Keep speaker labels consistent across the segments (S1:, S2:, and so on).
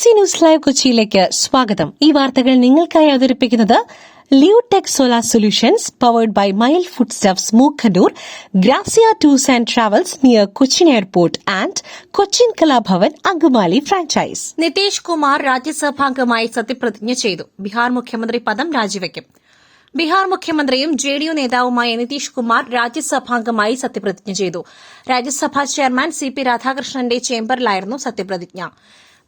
S1: BBC news live കൊച്ചിയിലേക്ക് സ്വാഗതം. ഈ വാർത്തകൾ നിങ്ങൾക്കായി അവതരിപ്പിക്കുന്നത് Leotech solar solutions powered by mile foodstuffs Mookkannoor, Grazia tours and travels near Cochin airport and Cochin Kalabhavan Angamaly franchise.
S2: Nitish Kumar രാജ്യസഭാംഗമായി സത്യപ്രതിജ്ഞ ചെയ്തു. ബീഹാർ മുഖ്യമന്ത്രി പദം രാജിവെക്കും. ബീഹാർ മുഖ്യമന്ത്രിയും ജെഡിയു നേതാവുമായ നിതീഷ് കുമാർ രാജ്യസഭാംഗമായി സത്യപ്രതിജ്ഞ ചെയ്തു. രാജ്യസഭാ ചെയർമാൻ CP രാധാകൃഷ്ണന്റെ ചേംബറിലായിരുന്നു സത്യപ്രതിജ്ഞ.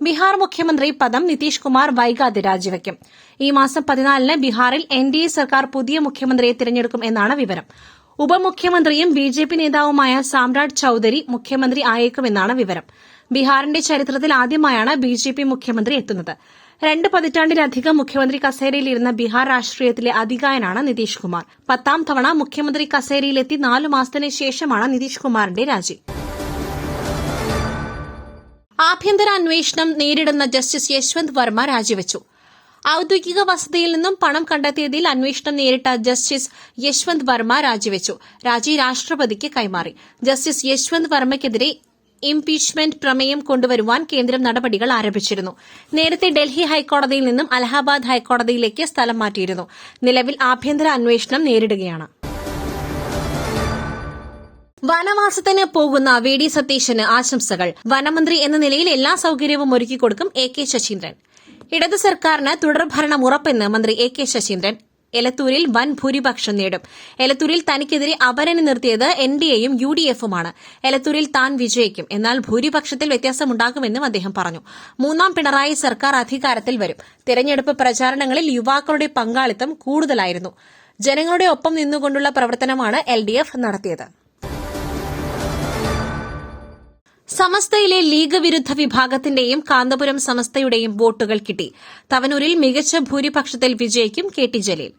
S2: ബീഹാർ മുഖ്യമന്ത്രി പദം നിതീഷ് കുമാർ വൈകാതെ രാജിവെക്കും. ഈ മാസം 14-ന് ബീഹാറിൽ NDA സർക്കാർ പുതിയ മുഖ്യമന്ത്രിയെ തിരഞ്ഞെടുക്കും എന്നാണ് വിവരം. ഉപമുഖ്യമന്ത്രിയും BJP നേതാവുമായ സാമ്രാട്ട് ചൌധരി മുഖ്യമന്ത്രി ആയേക്കുമെന്നാണ് വിവരം. ബീഹാറിന്റെ ചരിത്രത്തിൽ ആദ്യമായാണ് BJP മുഖ്യമന്ത്രി എത്തുന്നത്. 2 പതിറ്റാണ്ടിലധികം മുഖ്യമന്ത്രി കസേരയിലിരുന്ന ബീഹാർ രാഷ്ട്രീയത്തിലെ അതികായനാണ് നിതീഷ് കുമാർ. 10ാം തവണ മുഖ്യമന്ത്രി കസേരയിലെത്തി 4 മാസത്തിന് ശേഷമാണ് നിതീഷ് കുമാറിന്റെ രാജി. ആഭ്യന്തര അന്വേഷണം നേരിടുന്ന ജസ്റ്റിസ് യശ്വന്ത് വർമ്മ രാജിവെച്ചു. ഔദ്യോഗിക വസതിയിൽ നിന്നും പണം കണ്ടെത്തിയതിൽ അന്വേഷണം നേരിട്ട ജസ്റ്റിസ് യശ്വന്ത് വർമ്മ രാജിവെച്ചു. രാജി രാഷ്ട്രപതിക്ക് കൈമാറി. ജസ്റ്റിസ് യശ്വന്ത് വർമ്മയ്ക്കെതിരെ ഇംപീച്ച്മെന്റ് പ്രമേയം കൊണ്ടുവരുവാൻ കേന്ദ്രം നടപടികൾ ആരംഭിച്ചിരുന്നു. നേരത്തെ ഡൽഹി ഹൈക്കോടതിയിൽ നിന്നും അലഹാബാദ് ഹൈക്കോടതിയിലേക്ക് സ്ഥലം മാറ്റിയിരുന്നു. നിലവിൽ ആഭ്യന്തര അന്വേഷണം നേരിടുകയാണ്. വനവാസത്തിന് പോകുന്ന VD സതീശന് ആശംസകൾ. വനമന്ത്രി എന്ന നിലയിൽ എല്ലാ സൌകര്യവും ഒരുക്കിക്കൊടുക്കും AK ശശീന്ദ്രൻ. ഇടത് സർക്കാരിന് തുടർഭരണം ഉറപ്പെന്ന് മന്ത്രി AK ശശീന്ദ്രൻ. എലത്തൂരിൽ വൻ ഭൂരിപക്ഷം നേടും. എലത്തൂരിൽ തനിക്കെതിരെ അപരനെ നിർത്തിയത് NDAയും UDFുമാണ്. എലത്തൂരിൽ താൻ വിജയിക്കും, എന്നാൽ ഭൂരിപക്ഷത്തിൽ വ്യത്യാസമുണ്ടാകുമെന്നും അദ്ദേഹം പറഞ്ഞു. 3ാം പിണറായി സർക്കാർ അധികാരത്തിൽ വരും. തെരഞ്ഞെടുപ്പ് പ്രചാരണങ്ങളിൽ യുവാക്കളുടെ പങ്കാളിത്തം കൂടുതലായിരുന്നു. ജനങ്ങളുടെ ഒപ്പം നിന്നുകൊണ്ടുള്ള പ്രവർത്തനമാണ് LDF നടത്തിയത്. സമസ്തയിലെ ലീഗ് വിരുദ്ധ വിഭാഗത്തിന്റെയും കാന്തപുരം സമസ്തയുടെയും വോട്ടുകൾ കിട്ടി. തവനൂരിൽ മികച്ച ഭൂരിപക്ഷത്തിൽ വിജയിക്കും KT ജലീൽ.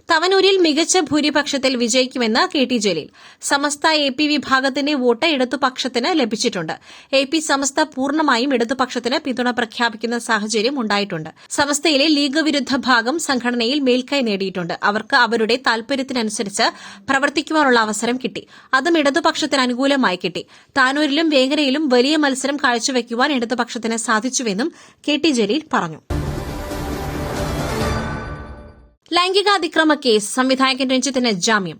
S2: തവനൂരിൽ മികച്ച ഭൂരിപക്ഷത്തിൽ വിജയിക്കുമെന്ന് KT ജലീൽ. സമസ്ത AP വിഭാഗത്തിന്റെ വോട്ട് ഇടതുപക്ഷത്തിന് ലഭിച്ചിട്ടുണ്ട്. AP സമസ്ത പൂർണ്ണമായും ഇടതുപക്ഷത്തിന് പിന്തുണ പ്രഖ്യാപിക്കുന്ന സാഹചര്യം ഉണ്ടായിട്ടുണ്ട്. സമസ്തയിലെ ലീഗ് വിരുദ്ധ ഭാഗം സംഘടനയിൽ മേൽക്കൈ നേടിയിട്ടുണ്ട്. അവർക്ക് അവരുടെ താൽപര്യത്തിനനുസരിച്ച് പ്രവർത്തിക്കുവാനുള്ള അവസരം കിട്ടി. അതും ഇടതുപക്ഷത്തിന് അനുകൂലമായി കിട്ടി. താനൂരിലും വേങ്ങരയിലും വലിയ മത്സരം കാഴ്ചവെക്കുവാൻ ഇടതുപക്ഷത്തിന് സാധിച്ചുവെന്നും KT ജലീൽ പറഞ്ഞു. ലൈംഗികാതിക്രമ കേസ് സംവിധായകൻ രഞ്ജിത്തിന് ജാമ്യം.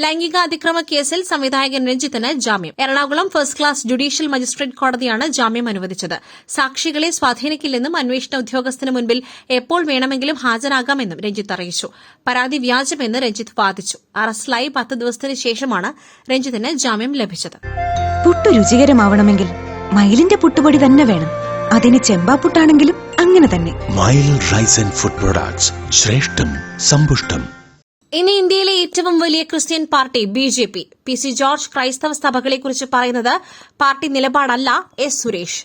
S2: ലൈംഗികാതിക്രമ കേസിൽ സംവിധായകൻ രഞ്ജിത്തിന് ജാമ്യം. Ernakulam first class judicial magistrate കോടതിയാണ് ജാമ്യം അനുവദിച്ചത്. സാക്ഷികളെ സ്വാധീനിക്കില്ലെന്നും അന്വേഷണ ഉദ്യോഗസ്ഥന് മുൻപിൽ എപ്പോൾ വേണമെങ്കിലും ഹാജരാകാമെന്നും രഞ്ജിത്ത് അറിയിച്ചു. പരാതി വ്യാജമെന്ന് രഞ്ജിത്ത് വാദിച്ചു. അറസ്റ്റിലായി 10 ദിവസത്തിന് ശേഷമാണ് രഞ്ജിത്തിന് ജാമ്യം ലഭിച്ചത്.
S3: പുട്ടു രുചികരമാവണമെങ്കിൽ മയിലിന്റെ പുട്ടുപൊടി തന്നെ വേണം. അതിന് ചെമ്പാപ്പുട്ടാണെങ്കിലും അങ്ങനെ തന്നെ.
S4: Mile rice and food products, ശ്രേഷ്ഠം സമ്പുഷ്ടം.
S2: ഇനി ഇന്ത്യയിലെ ഏറ്റവും വലിയ Christian party BJP. PC George ക്രൈസ്തവ സഭകളെക്കുറിച്ച് പറയുന്നത് പാർട്ടി നിലപാടല്ല. S സുരേഷ്.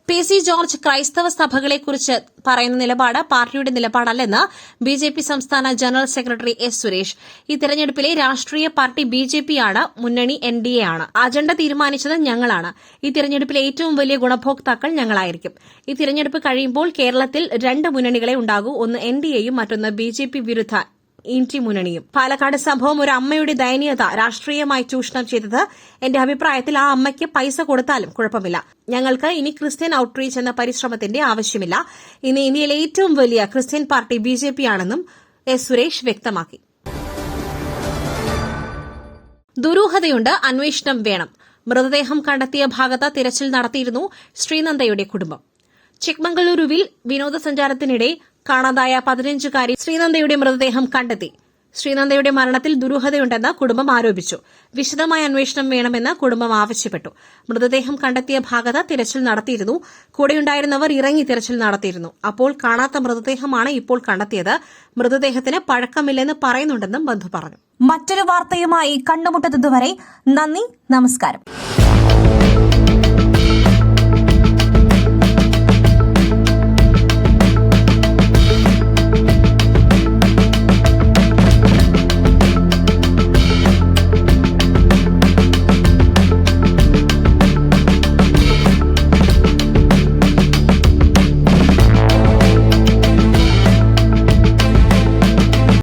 S2: PC ജോർജ് ക്രൈസ്തവ സഭകളെക്കുറിച്ച് പറയുന്ന നിലപാട് പാർട്ടിയുടെ നിലപാടല്ലെന്ന് BJP സംസ്ഥാന ജനറൽ സെക്രട്ടറി S സുരേഷ്. ഈ തെരഞ്ഞെടുപ്പിലെ രാഷ്ട്രീയ പാർട്ടി BJP ആണ്. മുന്നണി NDA ആണ്. അജണ്ട തീരുമാനിച്ചത് ഞങ്ങളാണ്. ഈ തെരഞ്ഞെടുപ്പിലെ ഏറ്റവും വലിയ ഗുണഭോക്താക്കൾ ഞങ്ങളായിരിക്കും. ഈ തെരഞ്ഞെടുപ്പ് കഴിയുമ്പോൾ കേരളത്തിൽ 2 മുന്നണികളെ ഉണ്ടാകൂ. ഒന്ന് NDAയും മറ്റൊന്ന് BJP വിരുദ്ധ ഇന്ത്യ മുന്നണിയും. പാലക്കാട് സംഭവം ഒരു അമ്മയുടെ ദയനീയത രാഷ്ട്രീയമായി ചൂഷണം ചെയ്തത്. എന്റെ അഭിപ്രായത്തിൽ ആ അമ്മയ്ക്ക് പൈസ കൊടുത്താലും കുഴപ്പമില്ല. ഞങ്ങൾക്ക് ഇനി ക്രിസ്ത്യൻ ഔട്ട്റീച്ച് എന്ന പരിശ്രമത്തിന്റെ ആവശ്യമില്ല. ഇന്ന് ഇന്ത്യയിലെ ഏറ്റവും വലിയ ക്രിസ്ത്യൻ പാർട്ടി BJP ആണെന്നും S സുരേഷ് വ്യക്തമാക്കി. ദുരൂഹതയുണ്ട്, അന്വേഷണം വേണം. മൃതദേഹം കണ്ടെത്തിയ ഭാഗത്ത് തിരച്ചിൽ നടത്തിയിരുന്നു ശ്രീനന്ദയുടെ കുടുംബം. ചിക്മംഗളൂരുവിൽ വിനോദസഞ്ചാരത്തിനിടെ കാണാതായ 15-കാരി ശ്രീനന്ദയുടെ മൃതദേഹം കണ്ടെത്തി. ശ്രീനന്ദയുടെ മരണത്തിൽ ദുരൂഹതയുണ്ടെന്ന് കുടുംബം ആരോപിച്ചു. വിശദമായ അന്വേഷണം വേണമെന്ന് കുടുംബം ആവശ്യപ്പെട്ടു. മൃതദേഹം കണ്ടെത്തിയ ഭാഗത്ത് തിരച്ചിൽ നടത്തിയിരുന്നു. കൂടെയുണ്ടായിരുന്നവർ ഇറങ്ങി തിരച്ചിൽ നടത്തിയിരുന്നു. അപ്പോൾ കാണാത്ത മൃതദേഹമാണ് ഇപ്പോൾ കണ്ടെത്തിയത്. മൃതദേഹത്തിന് പഴക്കമില്ലെന്ന് പറയുന്നുണ്ടെന്നും ബന്ധു പറഞ്ഞു.
S5: മറ്റൊരു വാർത്തയുമായി കണ്ടുമുട്ടുന്നതുവരെ നന്ദി, നമസ്കാരം.